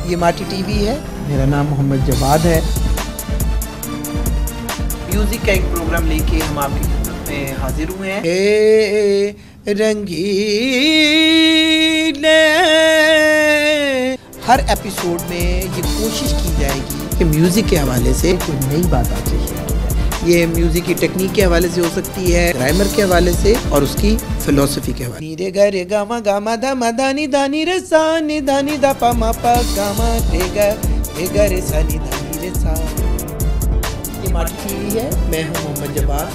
ये माटी टीवी है। मेरा नाम मोहम्मद जवाद है। म्यूज़िक का एक प्रोग्राम लेके हम आपकी खिदमत में हाजिर हुए हैं। रंगीले हर एपिसोड में ये कोशिश की जाएगी कि म्यूज़िक के हवाले से कोई नई बात आ जाए। ये म्यूज़िक की टेक्निक के हवाले से हो सकती है, ग्रामर के हवाले से और उसकी फिलोसफी के हवाले। नी रे गा रे गा मा धा मा दा नी रे सा नी धा नी धा पा मा पा गा मा रे गा रे सा नी धा नी रे सा। ये माटी टीवी है, मैं हूँ मोहम्मद जवाद।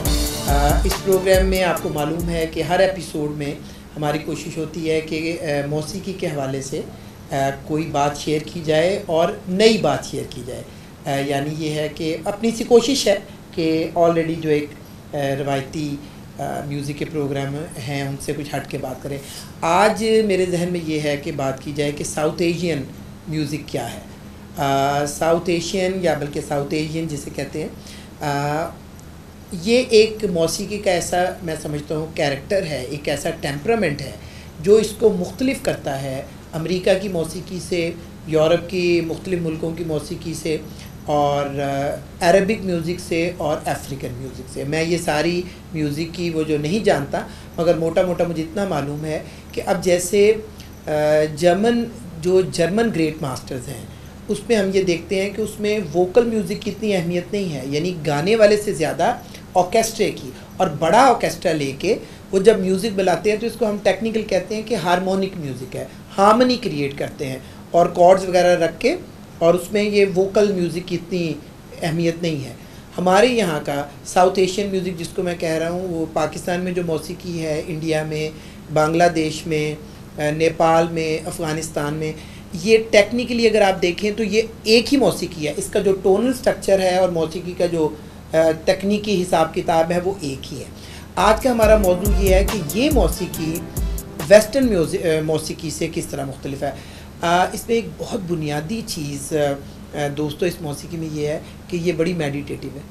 इस प्रोग्राम में आपको मालूम है कि हर एपिसोड में हमारी कोशिश होती है कि मौसीकी के हवाले से कोई बात शेयर की जाए और नई बात शेयर की जाए। यानी ये है कि अपनी सी कोशिश है कि ऑलरेडी जो एक रवायती म्यूज़िक के प्रोग्राम हैं उनसे कुछ हट के बात करें। आज मेरे जहन में ये है कि बात की जाए कि साउथ एशियन म्यूज़िक क्या है। साउथ एशियन या बल्कि साउथ एशियन जिसे कहते हैं, ये एक मौसीकी का ऐसा मैं समझता हूँ कैरेक्टर है, एक ऐसा टेम्परामेंट है जो इसको मुख्तलिफ़ करता है अमेरिका की मौसीकी से, यूरोप की मुख्तलिफ़ मुल्कों की मौसीकी से और अरबिक म्यूज़िक से और अफ्रीकन म्यूज़िक से। मैं ये सारी म्यूज़िक की वो जो नहीं जानता, मगर मोटा मोटा मुझे इतना मालूम है कि अब जैसे जर्मन ग्रेट मास्टर्स हैं उसमें हम ये देखते हैं कि उसमें वोकल म्यूज़िक की इतनी अहमियत नहीं है, यानी गाने वाले से ज़्यादा ऑर्केस्ट्रे की, और बड़ा ऑर्केस्ट्रा लेके वो जब म्यूज़िक बुलाते हैं तो इसको हम टेक्निकल कहते हैं कि हारमोनिक म्यूज़िक है, हार्मनी क्रिएट करते हैं और कॉर्ड्स वगैरह रख के, और उसमें ये वोकल म्यूज़िक की इतनी अहमियत नहीं है। हमारे यहाँ का साउथ एशियन म्यूज़िक जिसको मैं कह रहा हूँ, वो पाकिस्तान में जो मौसीकी है, इंडिया में, बांग्लादेश में, नेपाल में, अफ़गानिस्तान में, ये टेक्निकली अगर आप देखें तो ये एक ही मौसीकी है। इसका जो टोनल स्ट्रक्चर है और मौसीकी का जो तकनीकी हिसाब किताब है वो एक ही है। आज का हमारा मौजू ये है कि ये मौसीकी वेस्टर्न मौसीकी से किस तरह मुख्तलिफ है। इसमें एक बहुत बुनियादी चीज़ दोस्तों इस मौसीकी में ये है कि ये बड़ी मेडिटेटिव है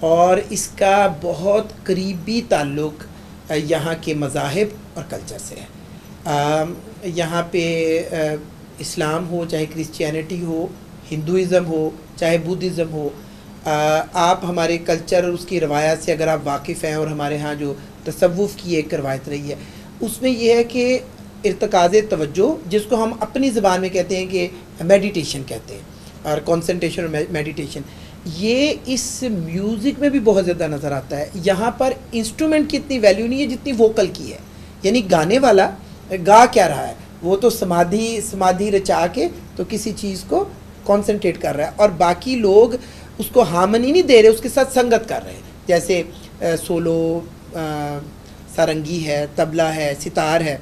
और इसका बहुत करीबी ताल्लुक़ यहाँ के मज़ाहिब और कल्चर से है। यहाँ पे इस्लाम हो, चाहे क्रिश्चियनिटी हो, हिंदुइज़म हो, चाहे बुद्धिज़्म हो, आप हमारे कल्चर और उसकी रवायत से अगर आप वाकिफ़ हैं, और हमारे यहाँ जो तसव्वुफ़ की एक रवायत रही है उसमें यह है कि इर्तिकाज़े तवज्जो, जिसको हम अपनी ज़बान में कहते हैं कि मेडिटेशन कहते हैं, और कंसंट्रेशन और मेडिटेशन, ये इस म्यूज़िक में भी बहुत ज़्यादा नज़र आता है। यहाँ पर इंस्ट्रूमेंट की इतनी वैल्यू नहीं है जितनी वोकल की है, यानी गाने वाला गा क्या रहा है, वो तो समाधि रचा के तो किसी चीज़ को कंसंट्रेट कर रहा है, और बाकी लोग उसको हार्मनी नहीं दे रहे, उसके साथ संगत कर रहे हैं। जैसे सोलो, सारंगी है, तबला है, सितार है,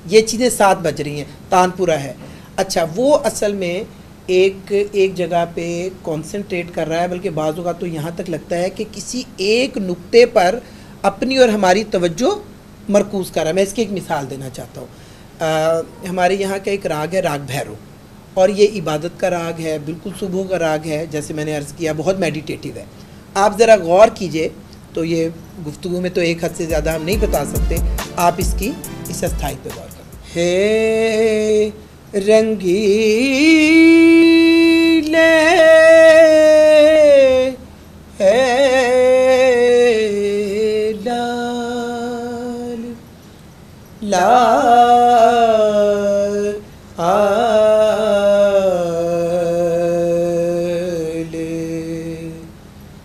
ये चीज़ें साथ बज रही हैं, तानपुरा है। अच्छा, वो असल में एक जगह पे कंसंट्रेट कर रहा है, बल्कि बाज़ औक़ात तो यहाँ तक लगता है कि किसी एक नुक्ते पर अपनी और हमारी तवज्जो मरकूज़ कर रहा है। मैं इसकी एक मिसाल देना चाहता हूँ। हमारे यहाँ का एक राग है, राग भैरव, और ये इबादत का राग है, बिल्कुल सुबह का राग है, जैसे मैंने अर्ज़ किया, बहुत मेडिटेटिव है। आप ज़रा गौर कीजिए तो ये गुफ्तगू में तो एक हद से ज़्यादा हम नहीं बता सकते, आप इसकी इस अस्थाई पे गौर करें। हे रंगीले हे लाल लाल आले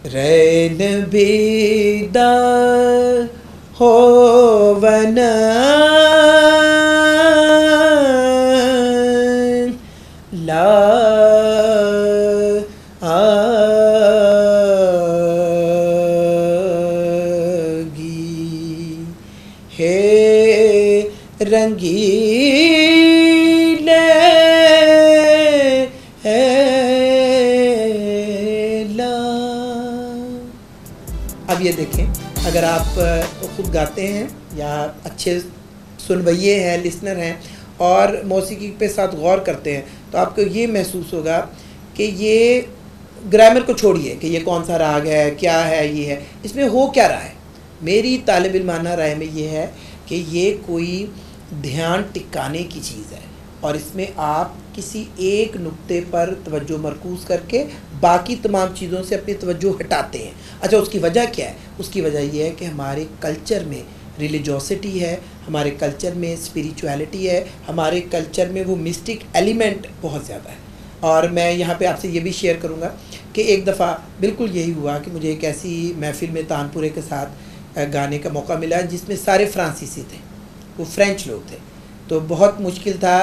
रैन बेदार हो वना रंगीले अब ये देखें, अगर आप ख़ुद गाते हैं या अच्छे सुनवइये हैं, लिसनर हैं, और मौसीकी पे साथ गौर करते हैं, तो आपको ये महसूस होगा कि ये ग्रामर को छोड़िए कि ये कौन सा राग है, क्या है, ये है, इसमें हो क्या रहा है। मेरी तालिब इल्माना राय में ये है कि ये कोई ध्यान टिकाने की चीज़ है, और इसमें आप किसी एक नुक्ते पर तवज्जो मरकूज़ करके बाकी तमाम चीज़ों से अपनी तवज्जो हटाते हैं। अच्छा, उसकी वजह क्या है? उसकी वजह यह है कि हमारे कल्चर में रिलीजियोसिटी है, हमारे कल्चर में स्पिरिचुअलिटी है, हमारे कल्चर में वो मिस्टिक एलिमेंट बहुत ज़्यादा है। और मैं यहाँ पे आपसे ये भी शेयर करूँगा कि एक दफ़ा बिल्कुल यही हुआ कि मुझे एक ऐसी महफ़िल में तानपुरे के साथ गाने का मौका मिला जिसमें सारे फ्रांसीसी थे, वो फ्रेंच लोग थे। तो बहुत मुश्किल था,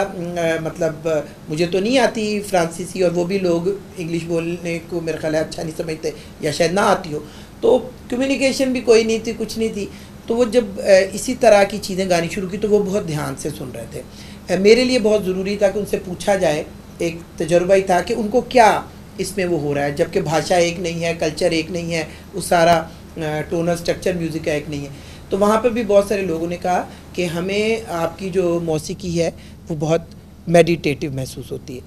मतलब मुझे तो नहीं आती फ्रांसीसी और वो भी लोग इंग्लिश बोलने को मेरे ख्याल है अच्छा नहीं समझते या शायद ना आती हो, तो कम्युनिकेशन भी कोई नहीं थी, कुछ नहीं थी। तो वो जब इसी तरह की चीज़ें गानी शुरू की तो वो बहुत ध्यान से सुन रहे थे। मेरे लिए बहुत ज़रूरी था कि उनसे पूछा जाए, एक तजुर्बा ही था कि उनको क्या इसमें वो हो रहा है, जबकि भाषा एक नहीं है, कल्चर एक नहीं है, वो सारा टोनल स्ट्रक्चर म्यूज़िक का एक नहीं है। तो वहाँ पर भी बहुत सारे लोगों ने कहा कि हमें आपकी जो मौसीकी है वो बहुत मेडिटेटिव महसूस होती है।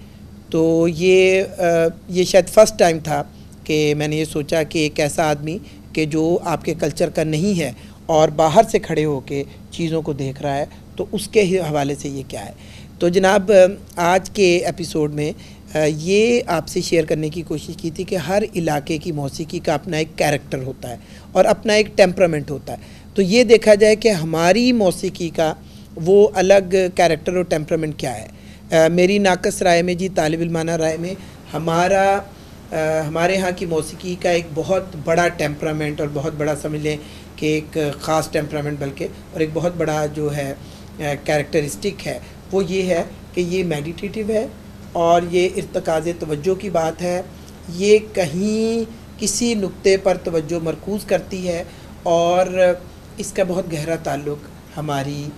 तो ये शायद फ़र्स्ट टाइम था कि मैंने ये सोचा कि एक ऐसा आदमी कि जो आपके कल्चर का नहीं है और बाहर से खड़े होके चीज़ों को देख रहा है, तो उसके हवाले से ये क्या है। तो जनाब, आज के एपिसोड में ये आपसे शेयर करने की कोशिश की थी कि हर इलाके की मौसीकी का अपना एक कैरेक्टर होता है और अपना एक टेम्परामेंट होता है। तो ये देखा जाए कि हमारी मौसीकी का वो अलग कैरेक्टर और टेम्परामेंट क्या है। मेरी नाकस राय में जी, तालिब इल्माना राय में, हमारे यहाँ की मौसीकी का एक बहुत बड़ा टेम्परामेंट और बहुत बड़ा समझ लें कि एक ख़ास टेम्परामेंट, बल्कि और एक बहुत बड़ा जो है कैरेक्टरिस्टिक है, वो ये है कि ये मेडिटेटिव है और ये इर्तिकाज़ तवज्जो की बात है। ये कहीं किसी नुक्ते पर तवज्जो मरकूज़ करती है और इसका बहुत गहरा ताल्लुक़ हमारी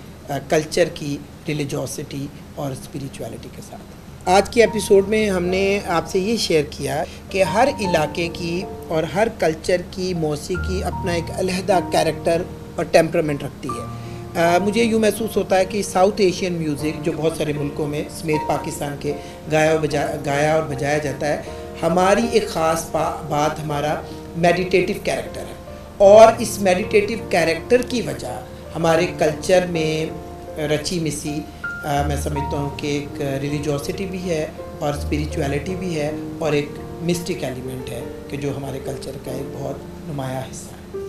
कल्चर की रिलीजियोसिटी और स्पिरिचुअलिटी के साथ। आज के एपिसोड में हमने आपसे ये शेयर किया कि हर इलाके की और हर कल्चर की मौसीकी अपना एक अलहदा कैरेक्टर और टेम्परामेंट रखती है। मुझे यूँ महसूस होता है कि साउथ एशियन म्यूज़िक जो बहुत सारे मुल्कों में समेत पाकिस्तान के गाया और बजाया जाता है, हमारी एक ख़ास बात हमारा मेडिटेटिव कैरेक्टर है और इस मेडिटेटिव कैरेक्टर की वजह हमारे कल्चर में रची मिसी मैं समझता हूँ कि एक रिलीजियोसिटी भी है और स्पिरिचुअलिटी भी है और एक मिस्टिक एलिमेंट है कि जो हमारे कल्चर का एक बहुत नुमाया हिस्सा है।